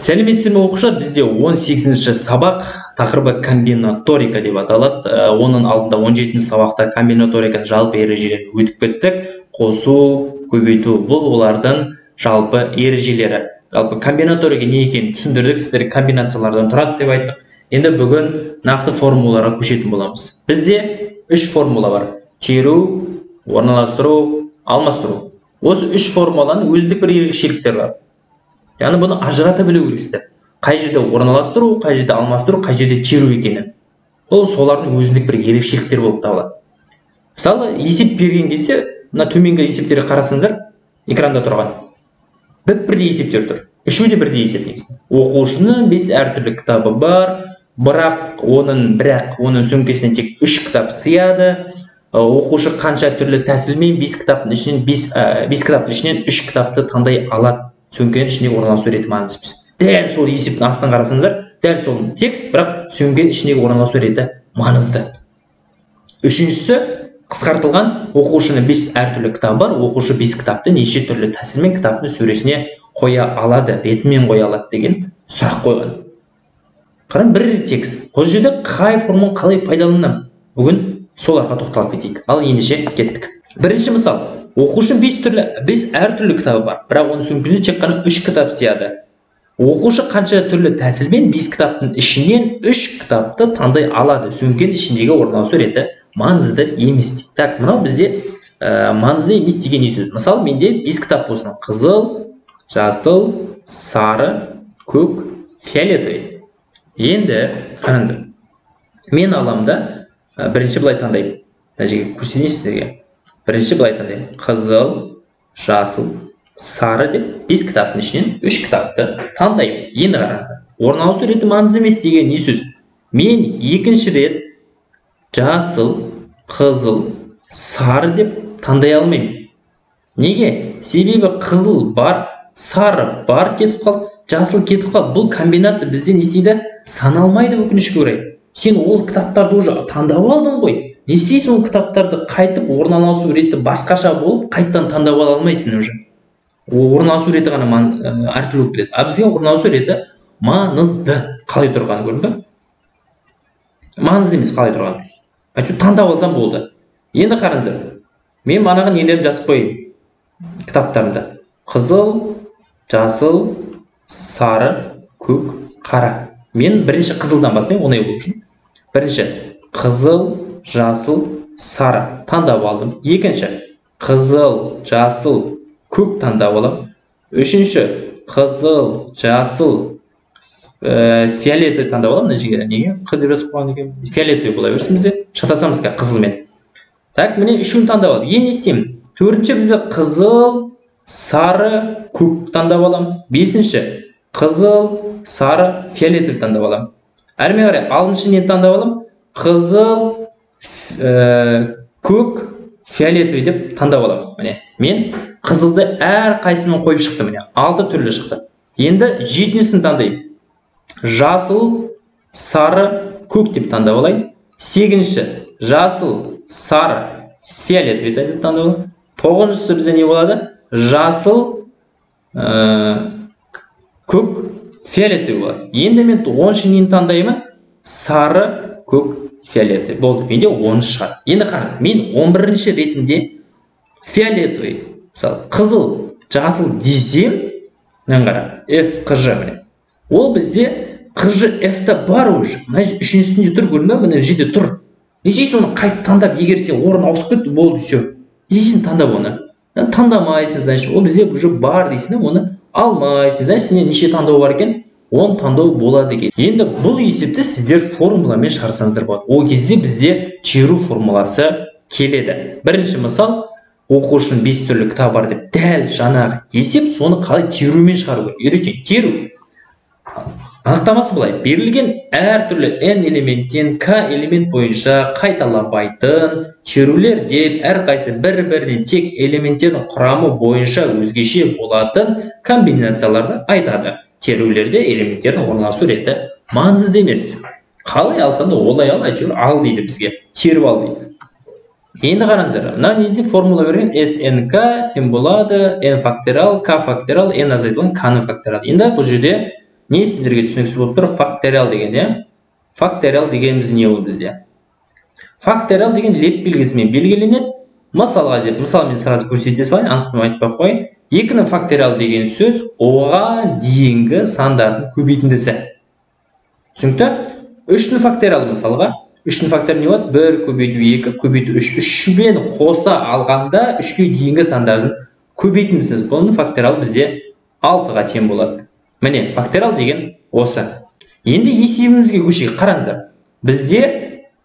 Сәлеметсіздер ме оқушылар? Бізде 18-ші сабақ тақырыбы комбинаторика деп аталады. Оның алдында 17-ші сабақта комбинаториканың жалпы ережелерін өтіп кеттік. Қосу, көбейту бұл олардың жалпы ережелері. Жалпы комбинаторика не екенін түсіндірдік, сіздерге комбинациялардан тұрады деп айттық. Енді бүгін нақты формулаларға көшетін боламыз. Бізде 3 формула бар: теру, орналастыру, алмастыру. Осы 3 формуланың өзіндік бір ерекшеліктері бар. Яғни бұны ажырата білу керексіздер. Қай жерде орналастыру, қай жерде алмастыру, қай жерде теру екені. Бұл солардың өзіндік бір ерекшеліктер болып табылады. Мысалы, есеп берген кезде, мына төменгі есептерге қарасаңдар, экранда тұрған. Бірдей есептер тұр. Үшеуі де бірдей есеп негізінде. Оқушының 5 әртүрлі кітабы бар, бірақ оның сөмкесіне тек 3 кітап сыяды. Оқушы қанша түрлі тәсілмен 5 кітаптың ішінен 3 кітапты таңдай алады. Сөмкенің ішіндегі орналасу реті маңызды. Дәл сол есептің астын қарасаңыздар, дәл сол текст, бірақ сөмкенің ішіндегі орналасу реті маңызды. Үшіншісі, қысқартылған, оқушының 5 әртүрлі кітабы бар, оқушы 5 кітапты неше түрлі тәсілмен кітаптың сөресіне қоя алады, ретімен қоя алады деген сұрақ қойған. Қараң, бір текст. Осы жерде қай форманы қалай пайдаланамын? Бүгін соларға тоқталып кетейік. Ал ендеше кеттік. Бірінші мысал. Оқушы 5 әртүрлі кітабы бар, бірақ оның сөмкесіне тек қана 3 кітап сыяды. Оқушы қанша түрлі тәсілмен 5 кітаптың ішінен 3 кітапты таңдай алады. Сөмкенің ішіндегі орналасу реті маңызды емес. Так, мынау бізде маңызды емес деген не сөз? Мысалы, менде 5 кітап болсын: қызыл, жасыл, сары, көк, фиолетовый. Енді қараңыздар. Мен аламда бірінші былай таңдаймын. Мына жерге көрсетейін сіздерге. Бірінші былай таңдаймын: қызыл, жасыл, сары деп 5 кітаптың ішінен 3 кітапты таңдаймын. Енді қараңыздар. Орналасу реті маңызды емес деген не сөз? Мен екінші рет жасыл, қызыл, сары деп таңдай алмаймын. Неге? Себебі қызыл бар, сары бар кетіп қалды, жасыл кетіп қалды. Бұл комбинация бізде не істейді? Саналмайды, өкінішке орай. Сен ол кітаптарды уже таңдап алдың ғой. Не істейсің ол кітаптарды қайтып орналасу реті басқаша болып, қайттан таңдап ала алмайсың уже. Орналасу реті ғана әртүрлі болып кетеді. А бізге орналасу реті маңызды. Қалай тұрғаны көрдің бе? Маңызды емес, қалай тұрғаны. Әйтеуір таңдап алсам болды. Енді қараңыздар. Мен манағы нелерді жазып қойайын. Кітаптарымда. Қызыл, жасыл, сары, көк, қара. Мен бірінші қызылдан бастайын, оңай болу үшін. Бірінші қызыл, жасыл, сары таңдап алдым. Екінші қызыл, жасыл, көк таңдап аламын. Үшінші қызыл, жасыл, фиолетовый таңдап аламын. Мына жерге неге? Қыдырып қойған екен. Фиолетовый бола берсін бізде. Шатасамыз қызылмен. Так, міне үшеуін таңдап алдым. Енді не істеймін? Төртінші бізде қызыл, сары, көк таңдап аламын. Бесінші қызыл, сары, фиолетовый таңдап аламын. Әрмен қарай, алтыншы не таңдап аламын? Қызыл, көк, фиолетовый деп таңдап аламын. Міне, мен қызылды әр қайсымен қойып шықты, міне, 6 түрлі шықты. Енді жетіншісін таңдаймын. Жасыл, сары, көк деп таңдап алайын. Сегізінші жасыл, сары, фиолетовый деп таңдап аламын. Тоғызыншысы бізде не болады? Жасыл, көк, фиолетовый болады. Енді мен 10-шы нені таңдаймын? Сары, көк, фиолетовый. Болды, менде 10 шығады. Енді қараңыз, мен 11-ші ретінде фиолетовый, мысалы, қызыл, жасыл десем, мынаны қара, F, QG міне. Ол бізде QG F-та бар уже. Мына үшіншісінде тұр, көрдің бе? Мына жерде тұр. Не істейсің оны қайта таңдап, егер сен орын ауысып кетті, болды, все. Не істейсің таңдап оны? Таңдамайсың, значит, ол бізде уже бар дейсің, оны алмайсың. Значит, сенде неше таңдау бар екен? 10 таңдау болады екен. Енді бұл есепті сіздер формуламен шығарсаңыздар болады. Ол кезде бізде теру формуласы келеді. Бірінші мысал, оқушының 5 түрлі кітап бар деп дәл жаңағы есеп, соны қалай терумен шығару керек? Үйретейін. Теру. Анықтамасы былай: берілген әртүрлі n элементтен k элемент бойынша қайталанбайтын терулер деп әрқайсы бір-бірінен тек элементтердің құрамы бойынша өзгеше болатын комбинацияларды айтады. Терулерде элементтердің орналасу реті маңызды емес. Қалай алсам да олай ал, әйтеуір ал дейді бізге. Теріп ал дейді. Енді қараңыздар, мына неде формула берген SNK тең болады n факториал, k факториал, n азайтылған k-ның факториалы. Енді бұл жерде не сіздерге түсініксіз болып тұр? Факториал деген, иә? Факториал дегеніміз не ол бізде? Факториал деген леп белгісімен белгіленеді. Мысалға деп, мысалы мен сразу көрсете салайын, анықтама айтпай қояйын. 2-ның факториалы деген сөз оған дейінгі сандардың көбейтіндісі. Түсінікті? 3-ның факториалы мысалға, 3-ның факториалы не болады? 1 көбейту 2 көбейту 3. 3-мен қоса алғанда 3-ке дейінгі сандардың көбейтіндісі. Бұның факториалы бізде 6-ға тең болады. Міне, факториал деген осы. Енді есебімізге көшейік, қараңыздар. Бізде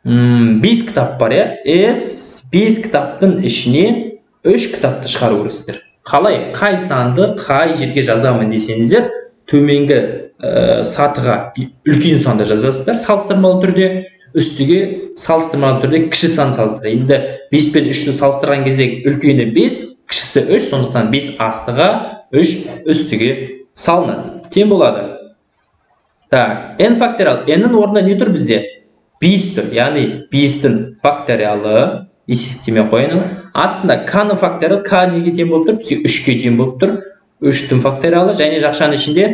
5 кітап бар, иә? 5 кітаптың ішінен 3 кітапты шығару керексіздер. Қалай? Қай санды қай жерге жазамын десеңіздер, төменгі сатыға үлкен санды жазасыздар, салыстырмалы түрде, үстіге салыстырмалы түрде кіші сан салыстырады. Енді 5 пен 3-ті салыстырған кезде үлкені 5, кішісі 3, сондықтан 5 астыға, 3 үстіге салынады. Тең болады. Так, n факториал. n-нің орнында не тұр бізде? 5 тұр. Яғни 5-тің факториалы есептеме қойын. Астында k-ның факториалы, k неге тең болып тұр? Бізге 3-ке тең болып тұр. 3-тің факториалы және жақшаның ішінде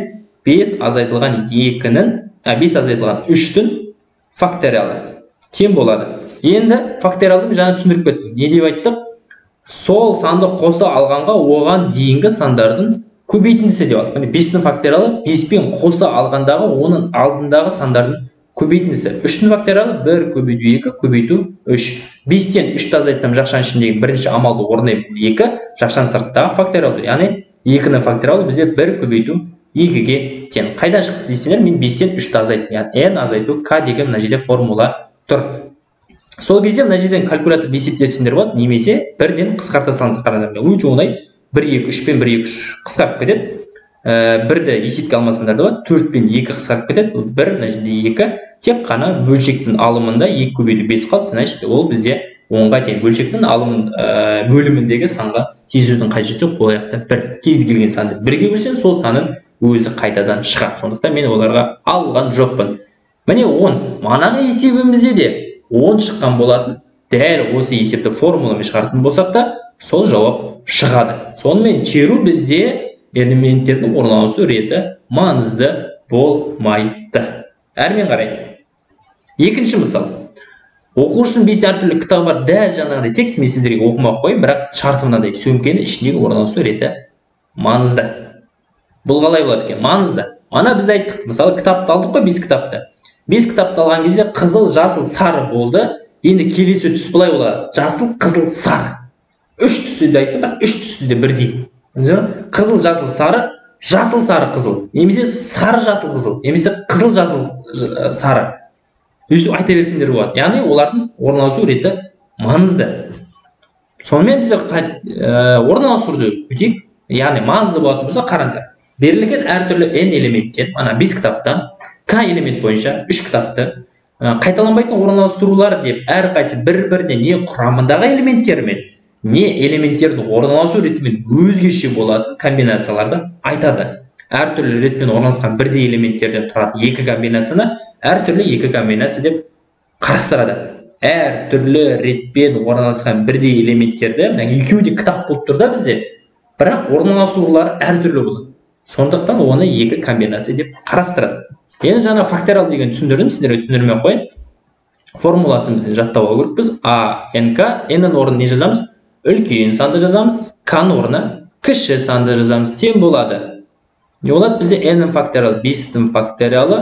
5 азайтылған 2-нің, 5 азайтылған 3-тің факториалы тең болады. Енді факториалды жаңа түсіндіріп кеттім. Не деп айттық? Сол санды қоса алғанға оған дейінгі сандардың көбейтіндісі деп алдық. 5-ның факториалы 5-пен қоса алғандағы оның алдындағы сандардың көбейтіндісі. 3-ның факториалы 1 көбейту 2 көбейту 3. 5-тен 3-ті азайтсам жақшаның ішіндегі бірінші амалды орындаймын. 2 жақшаның сырттағы факториалды. Яғни 2-ның факториалы бізде 1 көбейту 2-ге тең. Қайдан шықты десеңдер, мен 5-тен 3-ті азайттым. Яғни n азайту k деген мына жерде формула тұр. Сол кезде мына жерден калькуляторды есептесеңдер болады, немесе 1-ден қысқарта салыңыздар. Қараңыздар, өте оңай. 1 2 3 пен 1 2 3 қысқарып кетеді. 1-ді есепке алмасаңдар да болады, 4 пен 2 қысқарып кетеді. 1 мына жерде 2. Тек қана бөлшектің алымында 2 көбейту 5 қалды. Значит, ол бізде 10-ға тең. Бөлшектің бөліміндегі санға тезудің қажеті жоқ. Ол аяқта 1. Кез келген санды 1-ге бөлсең, сол санын өзі қайтадан шығады. Сондықтан мен оларға алған жоқпын. Міне 10. Манағы есебімізде де 10 шыққан болатын. Дәл осы есепті формуламен шығаратын болсақ та, сол жауап шығады. Сонымен шеру бізде элементтердің орналасу реті маңызды болмайды. Әрмен қарайын. Екінші мысал. Оқу үшін 5 әртүрлі кітап бар. Дәл жаңағыдай текст мен сіздерге оқымақ қойып, бірақ шарты мынадай: сөмкенің ішіндегі орналасу реті маңызды. Бұл қалай болады екен? Маңызды. Ана біз айттық, мысалы кітапты алдық қой, 5 кітапты. 5 кітапты алған кезде қызыл, жасыл, сары болды. Енді келесі түс былай болады: жасыл, қызыл, сары. 3 түсті де айтты, бірақ 3 түсті де бірдей. Қызыл, жасыл, сары, жасыл, сары, қызыл. Немесе сары, жасыл, қызыл. Немесе қызыл, жасыл, сары. Өстіп айта берсеңдер болады. Яғни олардың орналасу реті маңызды. Сонымен біздер орналастыруды өтейік. Яғни маңызды болатын болса, қараңыздар. Берілген әртүрлі n элементтен, ана 5 кітаптан k элемент бойынша 3 кітапты қайталанбайтын орналастырулар деп әрқайсы бір-біріне не құрамындағы элементтермен, не элементтердің орналасу ретімен өзгеше болатын комбинацияларды айтады. Әртүрлі ретпен орналасқан бірдей элементтерден тұратын 2 комбинацияны әртүрлі 2 комбинация деп қарастырады. Әртүрлі ретпен орналасқан бірдей элементтерді, екеуі де кітап болып тұр да бізде, бірақ орналастырулары әртүрлі болады. Сондықтан оны 2 комбинация деп қарастырады. Енді жаңа факториал деген түсіндірдім, сіздерге түсіндірмей қояйын. Формуласын бізден жаттап алу керек біз. А, nk, n-нің орнына не жазамыз? Үлкен санды жазамыз, k-ның орнына кіші санды жазамыз. Тең болады. Не болады? Бізде n-нің факториалы 5-тің факториалы,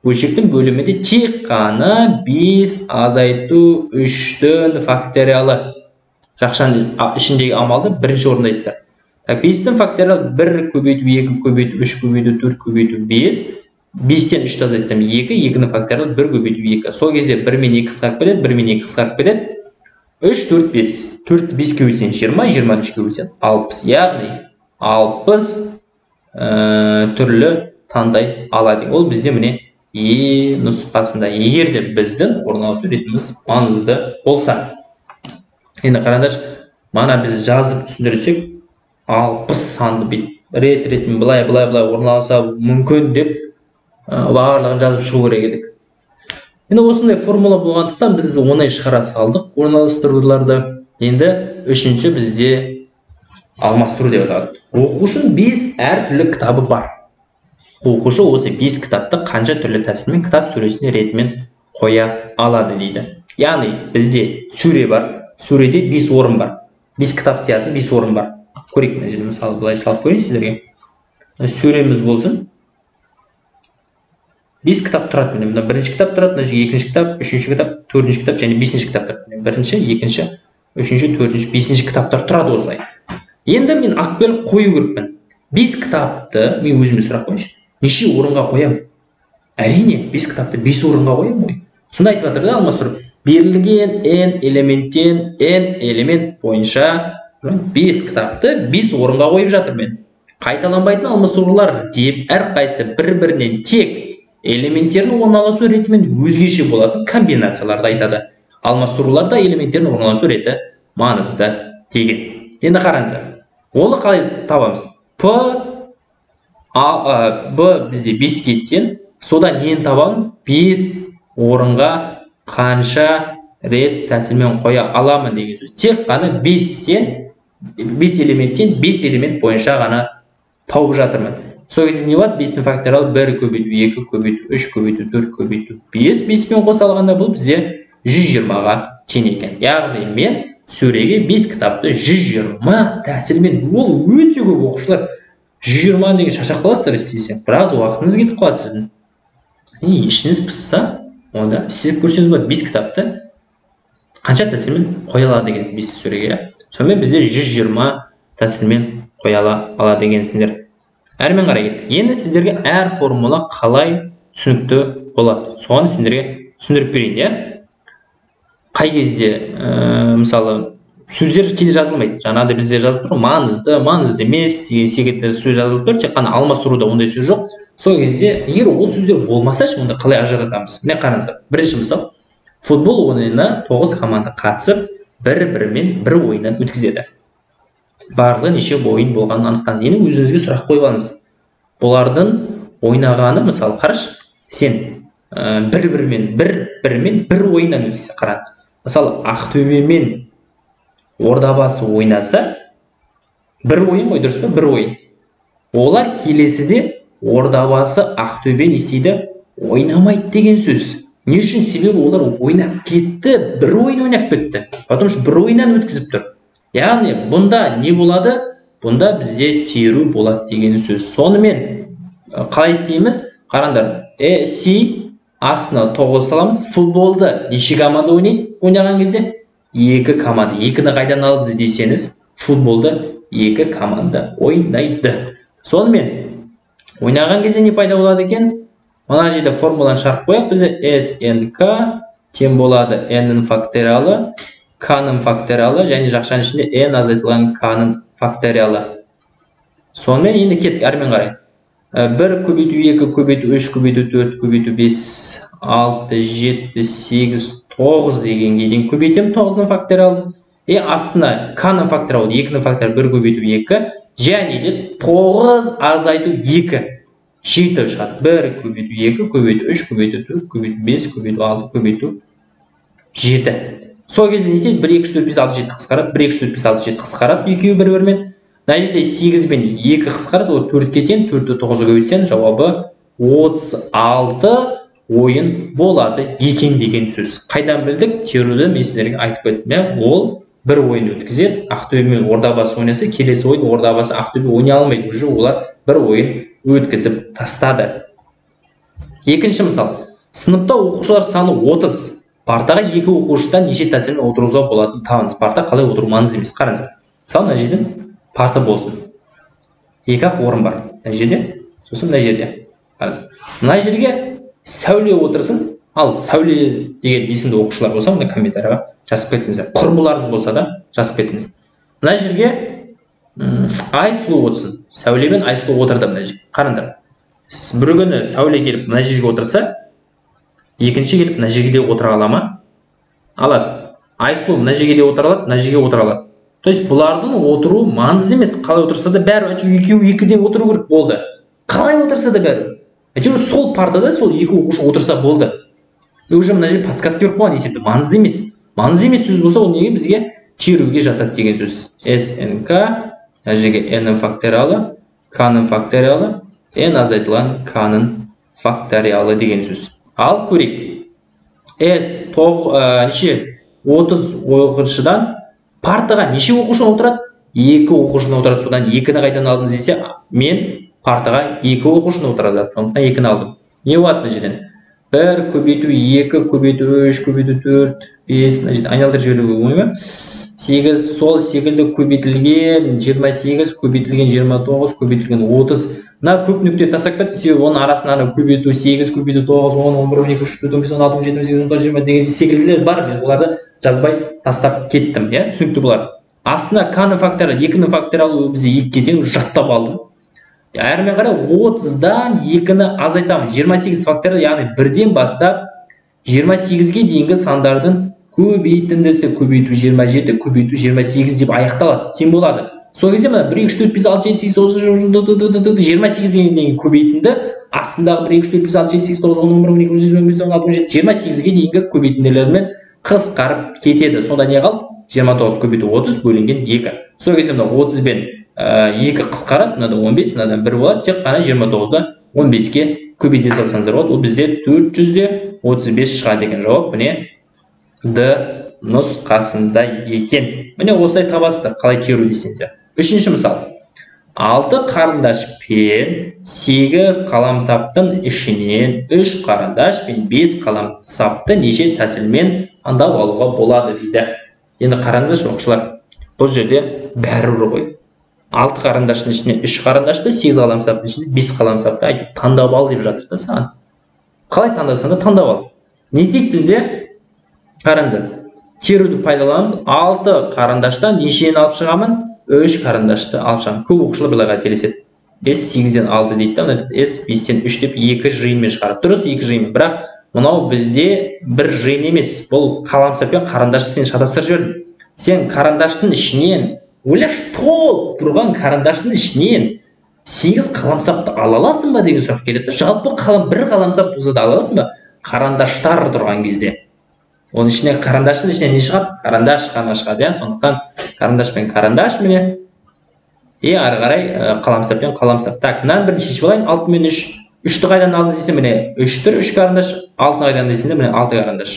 бөлшектің бөлімінде тек қана 5 азайту 3-тің факториалы. Жақшаның ішіндегі амалды бірінші орындайсыздар. 5-тің факториалы 1 көбейту 2 көбейту 3 көбейту 4 көбейту 5. 5-тен 3-ті азайтсам 2, 2-нің факториалы 1 көбейту 2. Сол кезде 1 мен 2 қысқарып кетеді, 1 мен 2 қысқарып кетеді. 3, 4, 5. 4 5-ке бөлсең 20, 23-ке бөлсең 60. Яғни 60 түрлі таңдай алады. Ол бізде міне E нұсқасында. Егер де біздің орналасу ретіміз маңызды болса. Енді қараңдар, мана біз жазып түсіндірсек, 60 санды рет-ретмен былай орналаса мүмкін деп барлығын жазып шығу керек едік. Енді осындай формула болғандықтан біз оңай шығара салдық орналастыруларды. Енді үшінші бізде алмастыру деп аталады. Оқу үшін 5 әртүрлі кітабы бар. оқушы осы 5 кітапты қанша түрлі тәсілмен кітап сөресіне ретімен қоя алады дейді. Яғни бізде сөре бар, сөреде 5 орын бар. 5 кітап сияқты 5 орын бар. Көрейік мына жерде мысалы былай салып көрейін сіздерге. Сөреміз болсын. 5 кітап тұрады. Мына бірінші кітап тұрады, мына жерге екінші кітап, үшінші кітап, төртінші кітап және бесінші кітап тұрады. Бірінші, екінші, үшінші, төртінші, бесінші кітаптар тұрады осылай. Енді мен ақбел қою керекпін. 5 кітапты мен өзіме сұрақ қойыншы. Неше орынға қоямын? Әрине, 5 кітапты 5 орынға қоямын ғой. Сонда айтып жатыр да Алмас Тұрып. Берілген n элементтен n элемент бойынша 5 кітапты 5 орынға қойып жатыр мен. Қайталанбайтын алмастырулар деп әрқайсысы бір-бірінен тек элементтердің орналасу ретімен өзгеше болатын комбинацияларды айтады. Алмастыруларда элементтердің орналасу реті маңызды деген. Енді қараңыздар. Оны қалай табамыз? B бізде 5 кеттен, содан нені табамын? 5 орынға қанша рет тәсілмен қоя аламын деген сөз. Тек қана 5 элементтен 5 элемент бойынша ғана тауып жатырмын. Сол кезде не болады? 5-дің факториалы 1 көбейту 2 көбейту 3 көбейту 4 көбейту 5. 5-пен қоса алғанда бұл бізде 120-ға тең екен. Яғни мен сөреге 5 кітапты 120 тәсілмен, ол өте көп оқушылар 120 деген шаршап қаласыздар істесең. Біраз уақытыңыз кетіп қалады сіздің. Ішіңіз пысса, онда істеп көрсеңіз болады 5 кітапты қанша тәсілмен қоя алады деген 5 сөреге. Сонымен бізде 120 тәсілмен қоя алады дегенсіңдер. Әрмен қарай кеттік. Енді сіздерге әр формула қалай түсінікті болады. Соны сіздерге түсіндіріп берейін, иә? Қай кезде, мысалы, сөздер кейде жазылмайды. Жаңағыда бізде жазылып тұр, маңызды емес деген секілді сөз жазылып тұр. Тек қана алмастыруда ондай сөз жоқ. Сол кезде, егер ол сөздер болмаса, онда қалай ажыратамыз? Міне қараңыздар. Бірінші мысал, футбол ойынына 9 команда қатысып, бір-бірімен бір ойыннан өткізеді. Барлығы неше ойын болғанын анықтаңыз. Енді өзіңізге сұрақ қойып алыңыз. Бұлардың ойнағаны, мысалы, қараш, сен бір-бірімен бір ойыннан өткізсе, қара. Мысалы, Ақтөбемен Ордабасы ойнаса, бір ойын ғой, дұрыс па? Бір ойын. Олар келесіде Ордабасы Ақтөбе не істейді? Ойнамайды деген сөз. Не үшін? Себебі олар ойнап кетті, бір ойын ойнап кетті. Потому что бір ойыннан өткізіп тұр. Яғни, бұнда не болады? Бұнда бізде теру болады деген сөз. Сонымен, қалай істейміз? Қараңдар, С астына 9 саламыз. Футболды неше команда ойнаған кезде? 2 команда. 2-ні қайдан алды десеңіз, футболды 2 команда ойнайды. Сонымен, ойнаған кезде не пайда болады екен? Мына жерде формуланы шарқ қояқ. Бізде СНК тең болады n-нің факториалы, k-нің факториалы және жақшаның ішінде n азайтылған k-нің факториалы. Сонымен енді кеттік, әрмен қарай. 1 көбейту 2 көбейту 3 көбейту 4 көбейту 5, 6, 7, 8, 9 дегенге дейін көбейтем 9-ның факториалын. Астына k-нің факториалы 2-нің факториалы 1 көбейту 2 және де 9 азайту 2. 7 шығады. 1 көбейту 2 көбейту 3 көбейту 4 көбейту 5 көбейту 6 көбейту 7. Сол кезде не істейді? 1, 2, 3, 4, 5, 6, 7 қысқарады. 1, 2, 3, 4, 5, 6, 7 қысқарады. Екеуі бір-бірімен. Мына жерде 8 бен 2 қысқарады. Ол 4-ке тең, 4-ті 9-ға көбейтсең, жауабы 36 ойын болады екен деген сөз. Қайдан білдік? Теорияда мен сіздерге айтып кеттім. Ол бір ойын өткізеді. Ақтөбе мен Ордабасы ойнаса, келесі ойын Ордабасы Ақтөбе ойнай алмайды. Уже олар бір ойын өткізіп тастады. Екінші мысал. Сыныпта оқушылар саны 30. Партаға 2 оқушыдан неше тәсілмен отыруға болатын табыңыз. Парта қалай отыру маңызды емес. Қараңыз. Мысалы, мына жерде парта болсын. 2-ақ орын бар. Мына жерде, сосын мына жерде. Қараңыз. Мына жерге Сәуле отырсын. Ал Сәуле деген есімді оқушылар болса, онда комментарияға жазып кетіңіздер. Құрбыларыңыз болса да жазып кетіңіз. Мына жерге Айсұлу отырсын. Сәуле мен Айсұлу отырды мына жерге. Қараңдар. Бір күні Сәуле келіп мына жерге отырса, екінші келіп мына жерге отыра ала ма? Алады. Айсұлу мына жерге отыра алады, мына жерге отыра алады. То есть бұлардың отыру маңызды емес. Қалай отырса да бәрі екеуі екіден отыру керек болды. Қалай отырса да бәрі. Әйтеуір сол партада сол 2 оқушы отырса болды. Уже мына жерде подсказка беріп қойған есепті. Маңызды емес. Маңызды емес сөз болса, ол неге бізге теруге жатады деген сөз. СНК, мына жерге n-нің факториалы, k-нің факториалы, n азайтылған k-ның факториалы деген сөз. Ал көрейік. S неше 30 оқушыдан партаға неше оқушы отырады? 2 оқушыны отырады. Содан 2-ні қайдан алдыңыз десе, мен партаға 2 оқушыны отырады. Сондықтан 2-ні алдым. Не болады мына жерден? 1 көбейту 2 көбейту 3 көбейту 4 5 мына жерде айналдырып жіберуге болмай ма? 8 сол секілді көбейтілген 28 көбейтілген 29 көбейтілген 30. Мына көп нүкте тастап кетті, себебі оның арасына көбейту 8 көбейту 9 10 11 12 13 14 15 16 17 18 19 20 деген секілділер бар. Мен оларды жазбай тастап кеттім, иә? Түсінікті бұлар. Астына k-ның факториалы 2-ның факториалы бізде 2-ге тең, жаттап алдым. Әрмен қарай 30-дан 2-ні азайтамын. 28 факториалы, яғни 1-ден бастап 28-ге дейінгі сандардың көбейтіндісі көбейту 27 көбейту 28 деп аяқталады. Тең болады. Сол кезде мына 1 2 3 4 5 6 7 8 9 28-ге дейінгі көбейтінді астындағы 1 2 3 4 5 6 7 8 9 10 11 12 13 14 15 16 17 28-ге дейінгі көбейтінділермен қысқарып кетеді. Сонда не қалды? 29 көбейту 30 бөлінген 2. Сол кезде мына 30 бен 2 қысқарады, мынада 15, мынадан 1 болады. Тек қана 29-ды 15-ке көбейте салсаңыздар болады. Ол бізде 435 шығады екен жауап. Міне Д нұсқасында екен. Міне осылай табасыздар, қалай теру десеңіздер. Үшінші мысал. 6 қарындаш пен 8 қаламсаптың ішінен 3 қарындаш пен 5 қаламсапты неше тәсілмен таңдап алуға болады дейді. Енді қараңыздаршы оқушылар, бұл жерде бәрібір ғой. 6 қарындаштың ішінен 3 қарындашты, 8 қаламсаптың ішінен 5 қаламсапты айтып таңдап ал деп жатыр да саған. Қалай таңдасаң да таңдап ал. Не істейік бізде? Қараңыздар. Теруді пайдаланамыз. 6 қарындаштан нешені алып шығамын? 3 қарындашты алып шығамын. Көп оқушылар былай қателеседі. S 8-ден 6 дейді да, S 5-тен 3 деп 2 жиынмен шығарады. Дұрыс, 2 жиынмен. Бірақ мынау бізде бір жиын емес. Бұл қаламсап пен қарындашты сен шатастырып жібердің. Сен қарындаштың ішінен, ойлаш, толып тұрған қарындаштың ішінен 8 қаламсапты ала аласың ба деген сұрақ келеді. Жалпы бір қаламсап болса да ала аласың ба? Қарындаштар тұрған кезде. Оның ішіне қарындаштың ішіне не шығады? Қарындаш қана шығады, сондықтан қарындаш пен қарындаш міне. Ары қарай қаламсап пен қаламсап. Так, мынаны бірін шешіп алайын. 6 мен 3. 3-ті қайдан алдыңыз десе, міне 3-тір 3 қарындаш, 6-ны қайдан десе, міне 6 қарындаш.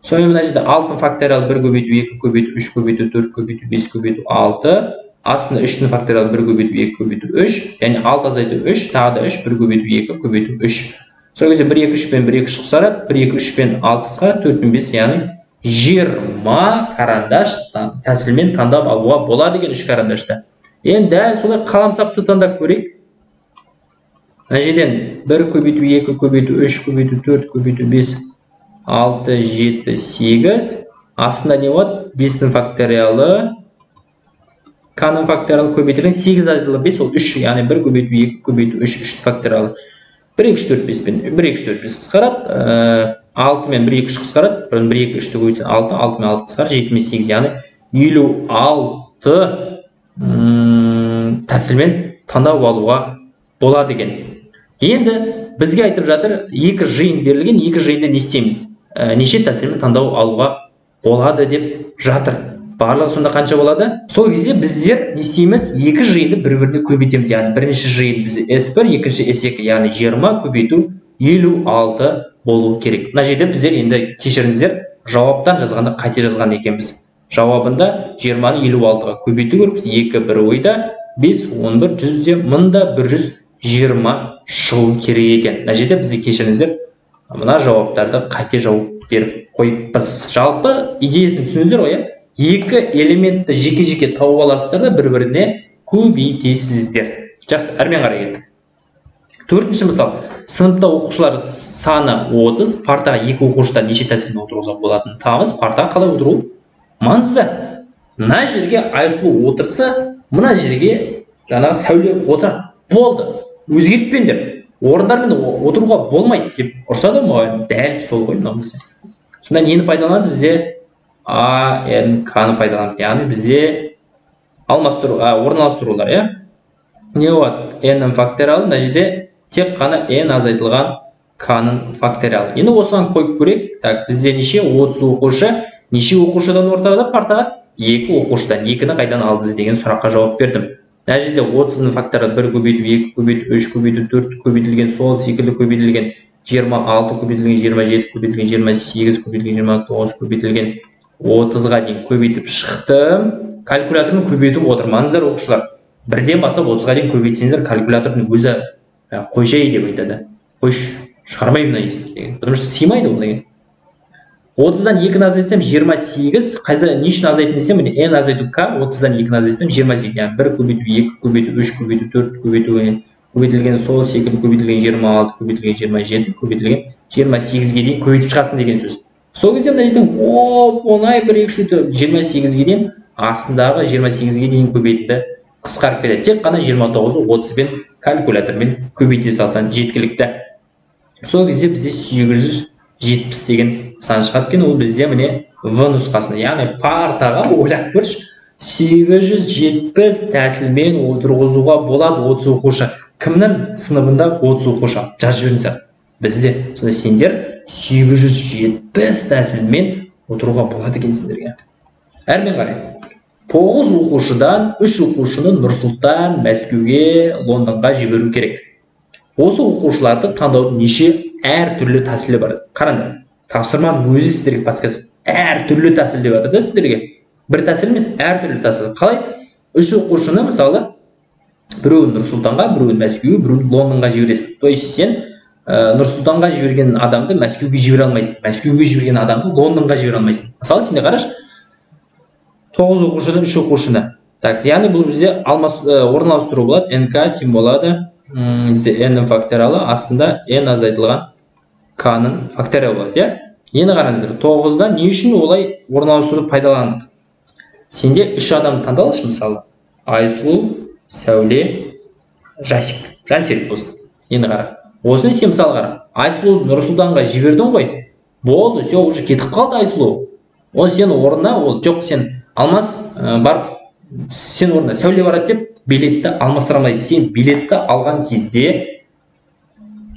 Сонымен мына жерде 6-ның факториалы 1 көбейту 2 көбейту 3 көбейту 4 көбейту 5 көбейту 6. Астында 3-ның факториалы 1 көбейту 2 көбейту 3. Яғни 6 азайту 3, тағы да 3, 1 көбейту 2 көбейту 3. Сол кезде 1 2 3 пен 1 2 қысқарады, 1 2 3 пен 6 қысқарады, 4 пен 5, яғни 20 қарандаш тәсілмен таңдап алуға болады екен 3 қарандашты. Енді дәл солай қаламсапты таңдап көрейік. Мына жерден 1 көбейту 2 көбейту 3 көбейту 4 көбейту 5 6 7 8. Астында не болады? 5-дің факториалы k-ның факториалы көбейтілген 8 азайтылып 5, ол 3, яғни 1 көбейту 2 көбейту 3, 3-дің факториалы 1 2 4 5 пен 1 2 4 5 қысқарады, 6 мен 1 2 3 қысқарады, 1 2 3-ті көбейтсең 6, 6 мен 6 қысқарады, 7 мен 8, яғни 56 тәсілмен таңдап алуға болады екен. Енді бізге айтып жатыр, 2 жиын берілген, 2 жиында не істейміз? Неше тәсілмен таңдап алуға болады деп жатыр. Барлығы сонда қанша болады? Сол кезде біздер не істейміз? 2 жиынды бір-біріне көбейтеміз. Яғни бірінші жиын бізде S1, екінші S2, яғни 20 көбейту 56 болу керек. Мына жерде біздер енді кешіріңіздер, жауаптан жазғанда қате жазған екенбіз. Жауабында 20-ны 56-ға көбейту керекпіз. 2 бір ойда 5 11 100-де 120 шығу керек екен. Мына жерде бізде кешіріңіздер, мына жауаптарды қате жауап беріп қойыппыз. Жалпы идеясын түсіндіңіздер ғой, иә? 2 элементті жеке-жеке тауып аласыздар да бір-біріне көбейтесіздер. Жақсы, әрмен қарай кеттік. 4-ші мысал. Сыныпта оқушылар саны 30, партаға 2 оқушыдан неше тәсілмен отыруға болатынын табыңыз. Партаға қалай отыру? Маңызды. Мына жерге Айсұлу отырса, мына жерге жаңағы Сәуле отырады. Болды. Өзгертпеңдер. Орындармен отыруға болмайды деп ұрса да мұғалім. Дәл сол ғой мынау бізде. Сонда нені пайдаланамыз? Бізде A, N, K-ны пайдаланамыз. Яғни бізде орналастырулар, иә? Не болады? N-ның факториалы, мына жерде тек қана N азайтылған K-ның факториалы. Енді осыған қойып көрейік. Так, бізде неше? 30 оқушы. Неше оқушыдан ортада партаға? 2 оқушыдан. 2-ні қайдан алдыңыз деген сұраққа жауап бердім. мына жерде 30-ның факториалы 1 көбейту 2 көбейту 3 көбейту 4 көбейтілген сол секілді көбейтілген 26 көбейтілген 27 көбейтілген 28 көбейтілген 29 көбейтілген 30-ға дейін көбейтіп шықтым. Калькуляторны көбейтіп отырмаңыздар оқушылар. Бірден бастап 30-ға дейін көбейтсеңіздер, калькулятордың өзі қойшай деп айтады. Қойш, шығармай мына есепті деген. Потому что сыймайды ол деген. 30-дан 2-ні азайтсам 28, қайсы не үшін азайтын десем, міне n азайту k, 30-дан 2-ні азайтсам 28, яғни 1 көбейту 2 көбейту 3 көбейту 4 көбейтілген сол секілді көбейтілген 26 көбейтілген 27 көбейтілген 28-ге дейін көбейтіп шығасың деген сөз. Сол кезде мына жерден оңай 1 2 3 28-ге дейін астындағы 28-ге дейін көбейтінді қысқарып кетеді. Тек қана 29-ы 30-бен калькулятормен көбейте салсаң жеткілікті. Сол кезде бізде 870 деген сан шығады екен. Ол бізде міне в нұсқасында, яғни партаға ойлап көрші, 870 тәсілмен отырғызуға болады 30 оқушы. Кімнің сыныбында 30 оқушы? Жазып жіберіңіздер. Бізде сонда сендер 870 тәсілмен отыруға болады екен сендерге. Әрмен қарай. 9 оқушыдан 3 оқушыны Нұр-Сұлтан, Мәскеуге, Лондонға жіберу керек. Осы оқушыларды таңдаудың неше әр түрлі тәсілі бар. Қараңдар. Тапсырманың өзі сіздерге подсказка. Әр түрлі тәсіл деп жатыр да сіздерге. Бір тәсіл емес, әр түрлі тәсіл. Қалай? 3 оқушыны мысалы біреуін Нұр-Сұлтанға, біреуін Мәскеуге, біреуін Лондонға жібересің. То есть сен Нұр-Сұлтанға жіберген адамды Мәскеуге жібере алмайсың. Мәскеуге жіберген адамды Лондонға жібере алмайсың. Мысалы сенде қараш, 9 оқушыдан 3 оқушыны. Так, яғни бұл бізде орын ауыстыру болады. НК тең болады. Бізде n-ның факториалы астында n азайтылған k-ның факториалы болады, иә? Енді қараңыздар, 9-дан не үшін олай орын ауыстыруды пайдаландық? Сенде 3 адам таңдалыш, мысалы, Айсұлу, Сәуле, Жансерік болсын. Енді қара. Осыны сен мысалы қара. Айсұлу Нұр-Сұлтанға жібердің ғой. Болды, все, уже кетіп қалды Айсұлу. Ол сен орнына, ол жоқ, сен Алмас барып, сен орнына Сәуле барады деп билетті алмастыра алмайсың. Сен билетті алған кезде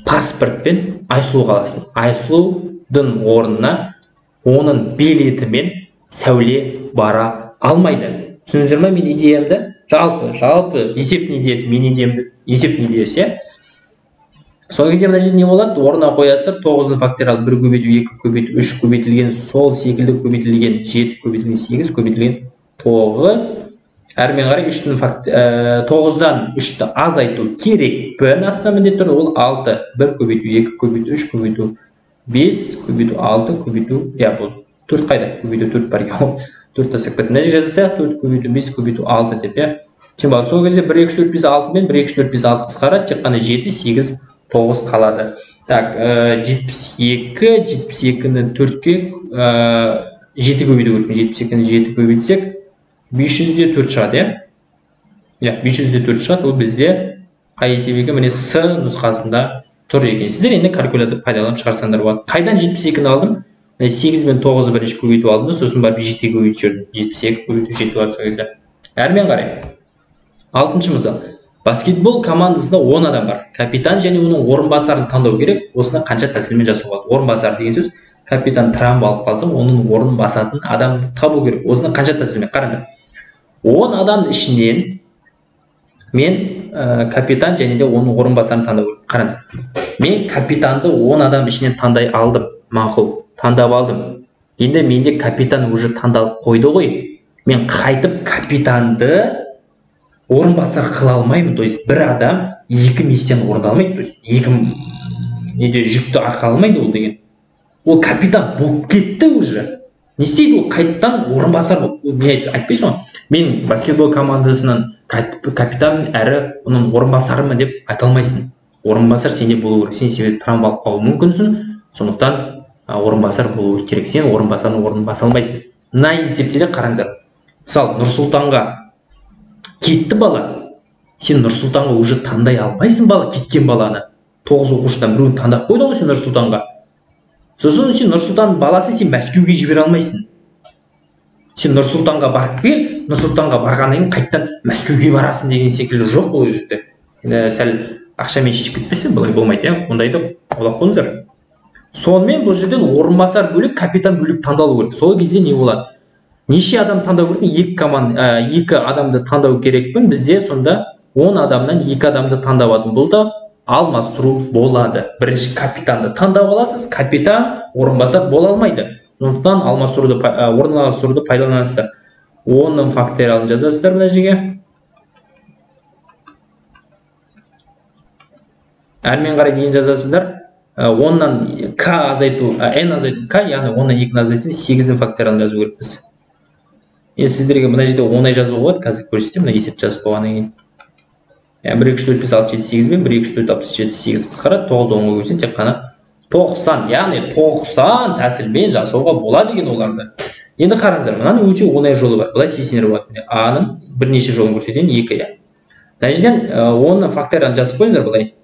паспортпен Айсұлу қаласың. Айсұлудың орнына оның билетімен Сәуле бара алмайды. Түсіндіңіздер ме мен идеямды? Жалпы есептің идеясы, мен идеямды есептің идеясы, иә? Сол кезде мына жерде не болады? Орнына қоясыздар, 9-ның факториалы 1 көбейту 2 көбейту 3 көбейтілген сол секілді көбейтілген 7 көбейтілген 8 көбейтілген 9. Әрмен қарай 9-дан 3-ті азайту керек. Б астына міндетті түрде ол 6. 1 көбейту 2 көбейту 3 көбейту 5 көбейту 6 көбейту, иә, бұл 4 қайда? Көбейту 4 бар екен. 4 тасақ кетті. Мына жерде жазсақ 4 көбейту 5 көбейту 6 деп, иә. Тембал, сол кезде 1 2 3 4 5 6 мен 1 2 3 4 5 6 қысқарады, тек қана 7 8 9 қалады. Так, 72-ні 4-ке 7 көбейту керек. 72-ні 7 көбейтсек 500-де 4 шығады, иә? Иә, 500-де 4 шығады. Ол бізде қай есеп екен? Міне С нұсқасында тұр екен. Сіздер енді калькулятор пайдаланып шығарсаңдар болады. Қайдан 72-ні алдым? 8 мен 9-ы бірінші көбейтіп алдым, сосын барып 7-ге көбейтіп жүрдім. 72 көбейтіп 7 болады сол кезде. Әрмен қарай. 6-шы мысал. Баскетбол командасында 10 адам бар. Капитан және оның орынбасарын таңдау керек. Осыны қанша тәсілмен жасауға болады? Орынбасар деген сөз, капитан травма алып қалса, оның орнын басатын адамды табу керек. Осыны қанша тәсілмен? Қараңдар. 10 адамның ішінен мен капитан және де оның орынбасарын таңдау керек. Қараңдар. Мен капитанды 10 адам ішінен таңдай алдым. Мақұл, таңдап алдым. Енді менде капитан уже таңдалып қойды ғой. Мен қайтып капитанды орынбасар қыла алмаймын. То есть бір адам екі миссияны орындай алмайды. То есть екі неде жүкті арқа алмайды ол деген. Ол капитан болып кетті уже. Не істейді ол? Қайттан орынбасар болып. Не айтпайсың ғой? Мен баскетбол командасынан капитан әрі оның орынбасарымын деп айта алмайсың. Орынбасар сенде болу керек. Сен себебі травма алып қалуы мүмкінсің. Сондықтан орынбасар болу керек. Сен орынбасардың орнын баса алмайсың. Мына есепте де қараңыздар. Мысалы, Нұр-Сұлтанға кетті бала. Сен Нұр-Сұлтанға уже таңдай алмайсың бала, кеткен баланы. 9 оқушыдан біреуін таңдап қойды ғой сен Нұр-Сұлтанға. Сосын сен Нұр-Сұлтанның баласы сен Мәскеуге жібере алмайсың. Сен Нұр-Сұлтанға барып кел, Нұр-Сұлтанға барғаннан кейін қайттан Мәскеуге барасың деген секілді жоқ бұл жерде. Сәл ақшамен шешіп кетпесең былай болмайды, иә? Ондайды ойлап қойыңыздар. Сонымен бұл жерден орынбасар бөлек, капитан бөлек таңдалу керек. Сол кезде не болады? Неше адам таңдау керекпін? Екі адамды таңдау керекпін. Бізде сонда 10 адамнан 2 адамды таңдап алдым. Бұл да алмастыру болады. Бірінші капитанды таңдап аласыз. Капитан орынбасар бола алмайды. Сондықтан орналастыруды пайдаланасыздар. 10-ның факториалын жазасыздар мына жерге. Әрмен қарай дейін жазасыздар. 10-нан k азайту, n азайту k, яғни 10-нан 2-ні азайтсын 8-дің факториалын жазу керекпіз. Енді сіздерге мына жерде оңай жазуға болады. Қазір көрсетемін, мына есеп жазып қойғаннан кейін. 1, 2, 3, 4, 5, 6, 7, 8 мен 1, 2, 3, 4, 6, 7, 8 қысқарады. 9 оңға көшсең тек қана 90, яғни 90 тәсілмен жасауға болады деген оларды. Енді қараңыздар, мынаның өте оңай жолы бар. Былай сесенер болады. А-ның бірнеше жолын көрсетейін, 2 я. Мына жерден 10-ның факториалын жазып қойыңыздар былай.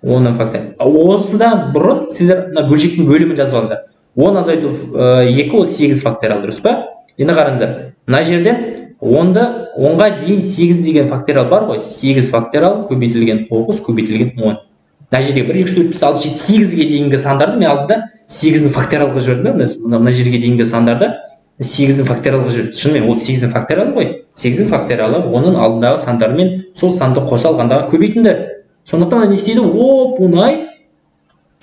10-ның факториалын. Осыдан бұрын сіздер мына бөлшектің бөлімін жазып алыңыздар. 10 азайту 2 ол 8 факториал, дұрыс па? Енді қараңыздар. Мына жерден 10-ға дейін 8 деген факториал бар ғой. 8 факториал көбейтілген 9 көбейтілген 10. Мына жерде 1, 2, 3, 4, 5, 6, 7, 8-ге дейінгі сандарды мен алдында 8-дің факториалға жібердім. Мына жерге дейінгі сандарды 8-дің факториалға жібердім. Шынымен ол 8-дің факториалы ғой. 8-дің факториалы оның алдындағы сандармен сол санды қоса алғандағы көбейтінді. Сондықтан не істейді? Оп-оңай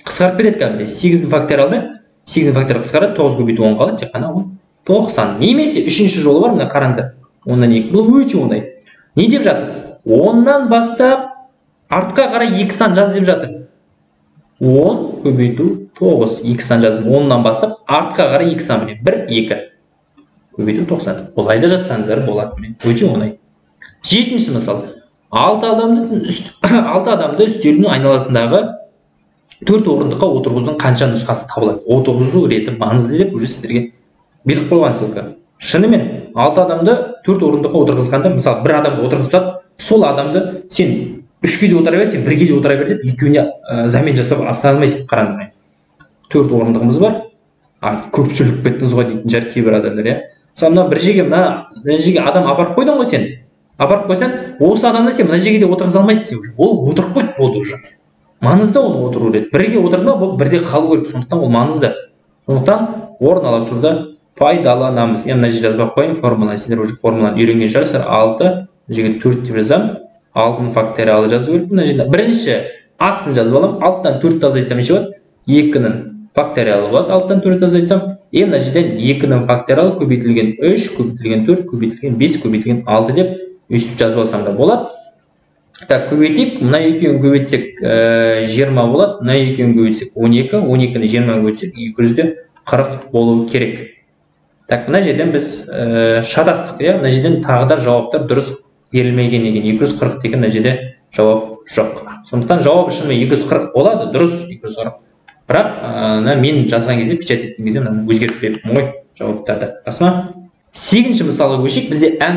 қысқарып кетеді кәдімгідей. 8-дің факториалы 8-дің факториалы қысқарады, 9 көбейту 10 қалады, тек қана 90. Немесе үшінші жолы бар, мына қараңыздар. 10-нан 2. Бұл өте оңай. Не деп жатыр? 10-нан бастап артқа қарай 2 сан жаз деп жатыр. 10 көбейту 9. 2 сан жазым. 10-нан бастап артқа қарай 2 сан міне. 1, 2. Көбейту 90. Бұлай да жазсаңыздар болады міне. Өте оңай. Жетінші мысал. 6 адамды үстелдің айналасындағы 4 орындыққа отырғыздың қанша нұсқасы табылады? Отырғызу реті маңызды деп уже сіздерге беріп қойған ссылка. Шынымен 6 адамды 4 орындыққа отырғызғанда, мысалы бір адамды отырғызып, сол адамды сен 3-ге де отыра бер, сен 1-ге де отыра бер деп екеуіне замен жасап аса алмайсың. Қараңыз. 4 орындығымыз бар. Көп сөйлеп кеттіңіз ғой дейтін жар кейбір адамдар, иә. Мысалы мына мына жерге адам апарып қойдың ғой сен. Апарып қойсаң, осы адамды сен мына жерге де отырғыза алмайсың уже. Ол отырып қойды болды уже. Маңызды оны отыру рет. 1-ге отырдың ба, бұл 1-де қалу керек. Сондықтан ол маңызды. Сондықтан орналастыруды пайдаланамыз. Мына жерге жазбақ қойын, формуланы сіздер уже формуланы үйренген шығарсыздар. 6, мына жерге 4 деп жазамын. 6-ның факториалы жазу керек. Мына жерде бірінші астын жазып аламын. 6-дан 4-ті азайтсам неше болады? 2-нің факториалы болады. 6-дан 4-ті азайтсам, мына жерден 2-нің факториалы көбейтілген 3, көбейтілген 4, көбейтілген 5, көбейтілген 6 деп өстіп жазып алсам да болады. Так, көбейтейік. Мына екеуін көбейтсек 20 болады. Мына екеуін көбейтсек 12, 12-ні 20-ға көбейтсек 240 болу керек. Так, мына жерден біз шатастық, иә. Мына жерден тағы да жауаптар дұрыс берілмеген екен. 240 деген мына жерде жауап жоқ. Сондықтан жауап шынымен 240 болады, дұрыс 240. Бірақ мен жазған кезде, печат еткен кезде өзгертіп беріппін ғой жауаптарды. Рас ма? 8-ші мысалға көшейік. Бізде ән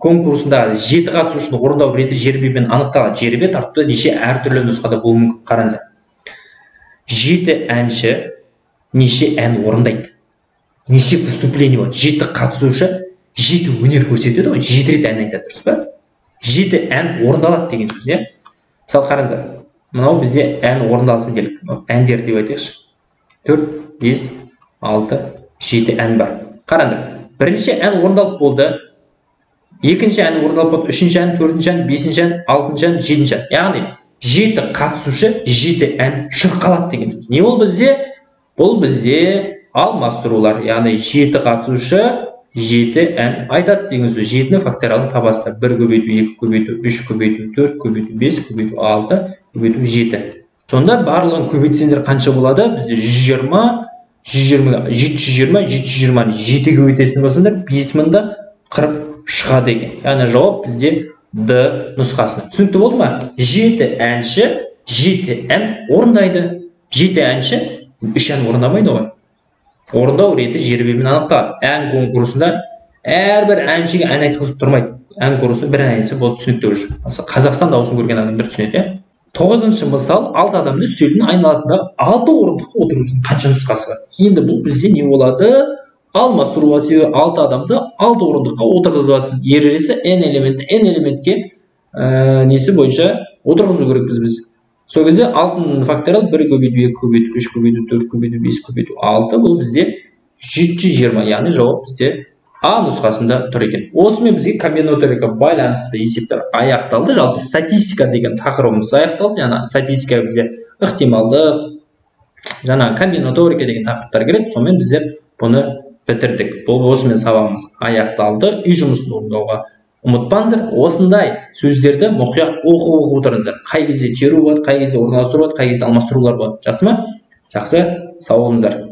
конкурсындағы 7 қатысушыны орындау реті жеребемен анықталған. Жеребе тартуда неше әртүрлі нұсқада болуы мүмкін? Қараңыздар. 7 әнші неше ән орындайды? Неше выступление болады? 7 қатысушы 7 өнер көрсетеді ғой, 7 рет ән айтады, дұрыс па? 7 ән орындалады деген сөз, иә? Мысалы қараңыздар. Мынау бізде ән орындалсын делік. Әндер деп айтайықшы. 4, 5, 6, 7 ән бар. Қараңдар. Бірінші ән орындалып болды. Екінші ән орындалып болды. Үшінші ән, төртінші ән, бесінші ән, алтыншы ән, жетінші ән. Яғни 7 қатысушы 7 ән шырқалады деген сөз. Не ол бізде? Бұл бізде алмастырулар. Яғни 7 қатысушы 7 ән айтады деген сөз. 7-ні факториалын табасыздар. 1 көбейту 2 көбейту 3 көбейту 4 көбейту 5 көбейту 6 көбейту 7. Сонда барлығын көбейтсеңдер қанша болады? Бізде 120, 720, 7 көбейтетін болсаңдар 5000-да 40 шығады екен. Яғни жауап бізде Д нұсқасында. Түсінікті болды ма? 7 әнші 7 ән орындайды. 7 әнші 3 ән орындамайды ғой. Орындау реті жеребемен анықталады. Ән конкурсында әрбір әншіге ән айтқызып тұрмайды. Ән конкурсында бір ән айтса болды, түсінікті уже. Қазақстан дауысын көрген адамдар түсінеді. 9-шы мысал, 6 адамды үстелдің айналасындағы 6 орындыққа отырғыздың қанша нұсқасы бар? Енді бұл бізде не болады? Алмастыру себебі 6 адамды 6 орындыққа отырғызып жатсың. Ережесі n элементке несі бойынша отырғызу керекпіз біз. Сол кезде 6-ның факториал 1 көбейту 2 көбейту 3 көбейту 4 көбейту 5 көбейту 6, бұл бізде 720, яғни жауап бізде А нұсқасында тұр екен. Осымен бізге комбинаторика байланысты есептер аяқталды. Жалпы статистика деген тақырыбымыз аяқталды. Жаңа статистика бізде ықтималдық, жаңа комбинаторика деген тақырыптар келеді. Сонымен біздер бұны бітірдік. Осымен сабағымыз аяқталды. Үй жұмысын орындауға ұмытпаңыздар. Осындай сөздерді мұқият оқып отырыңыздар. Қай кезде теру болады, қай кезде орналастыру болады, қай кезде алмастырулар болады. Жақсы ма? Жақсы, сау болыңыздар.